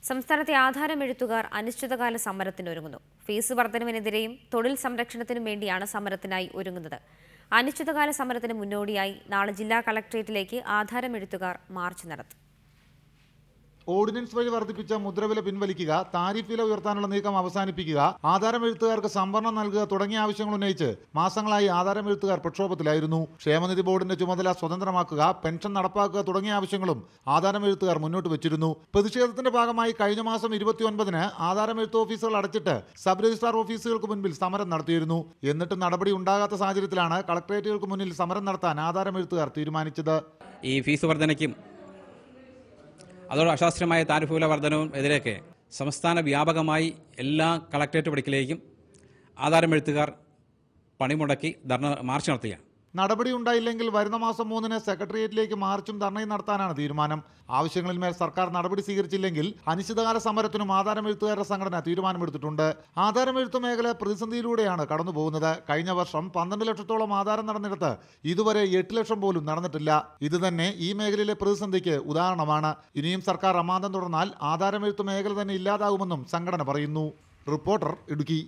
സംസ്ഥാനത്തെ ആധാരമെഴുത്തുകാർ അനിശ്ചിതകാല സമരത്തിനൊരുങ്ങുന്നു. ഫീസ് വർധനവിനെതിരെയും തൊഴിൽ സംരക്ഷണത്തിനും വേണ്ടിയാണ് സമരത്തിനായി ഒരുങ്ങുന്നത്. അനിശ്ചിതകാല സമരത്തിന് മുന്നോടിയായി നാളെ ജില്ലാ കളക്ടറേറ്റിലേക്ക് ആധാരമെഴുത്തുകാർ മാർച്ച് നടത്തും. ഓർഡിനൻസ് വഴി വർദ്ധിപ്പിച്ച മുദ്രവില പിൻവലിക്കുക, താരിഫ് വില ഉയർത്താനുള്ള നീക്കം അവസാനിപ്പിക്കുക, ആധാരമെഴുത്തുകാർക്ക് സംവരണം നൽകുക തുടങ്ങിയ ആവശ്യങ്ങൾ ഉന്നയിച്ച് മാസങ്ങളായി ആധാരമെഴുത്തുകാർ പ്രക്ഷോഭത്തിലായിരുന്നു. ക്ഷേമനിധി ബോർഡിന്റെ ചുമതല സ്വതന്ത്രമാക്കുക, പെൻഷൻ നടപ്പാക്കുക തുടങ്ങിയ ആവശ്യങ്ങളും ആധാരമെഴുത്തുകാർ മുന്നോട്ട് വെച്ചിരുന്നു. പ്രതിഷേധത്തിന്റെ ഭാഗമായി കഴിഞ്ഞ മാസം 29-ന് ആധാരമെഴുത്ത് ഓഫീസുകൾ അടച്ചിട്ട് സബ് രജിസ്ട്രാർ ഓഫീസുകൾക്ക് മുൻപിൽ സമരം നടത്തിയിരുന്നു. എന്നിട്ടും നടപടി ഉണ്ടാകാത്ത സാഹചര്യത്തിലാണ് കളക്ടറേറ്റുകൾക്ക് മുന്നിൽ സമരം നടത്താൻ ആധാരമെഴുത്തുകാർ തീരുമാനിച്ചത്. ഈ ഫീസ് വർധനയ്ക്കും അതോടെ അശാസ്ത്രീയമായ താരിഫ് വില വർധനവും എതിരേക്ക് സംസ്ഥാന വ്യാപകമായി എല്ലാ കളക്ടറേറ്റ് പടിക്കലേക്കും ആധാരമെഴുത്തുകാർ പണിമുടക്കി മാർച്ച് നടത്തുക. നടപടി ഉണ്ടായില്ലെങ്കിൽ വരുന്ന മാസം 3-ന് സെക്രട്ടേറിയറ്റിലേക്ക് മാർച്ചും ധർണയും നടത്താനാണ് തീരുമാനം. ആവശ്യങ്ങളിന്മേൽ സർക്കാർ നടപടി സ്വീകരിച്ചില്ലെങ്കിൽ അനിശ്ചിതകാല സമരത്തിനും ആധാരമെഴുത്തുകാരുടെ സംഘടന തീരുമാനമെടുത്തിട്ടുണ്ട്. ആധാരമെഴുത്ത് മേഖല പ്രതിസന്ധിയിലൂടെയാണ് കടന്നുപോകുന്നത്. കഴിഞ്ഞ വർഷം 12 ലക്ഷത്തോളം ആധാരം നടന്നിടത്ത് ഇതുവരെ 8 ലക്ഷം പോലും നടന്നിട്ടില്ല. ഇത് തന്നെ ഈ മേഖലയിലെ പ്രതിസന്ധിക്ക് ഉദാഹരണമാണ്. ഇനിയും സർക്കാർ അമാന്തം തുടർന്നാൽ ആധാരമെഴുത്ത് മേഖല തന്നെ ഇല്ലാതാകുമെന്നും സംഘടന പറയുന്നു. റിപ്പോർട്ടർ, ഇടുക്കി.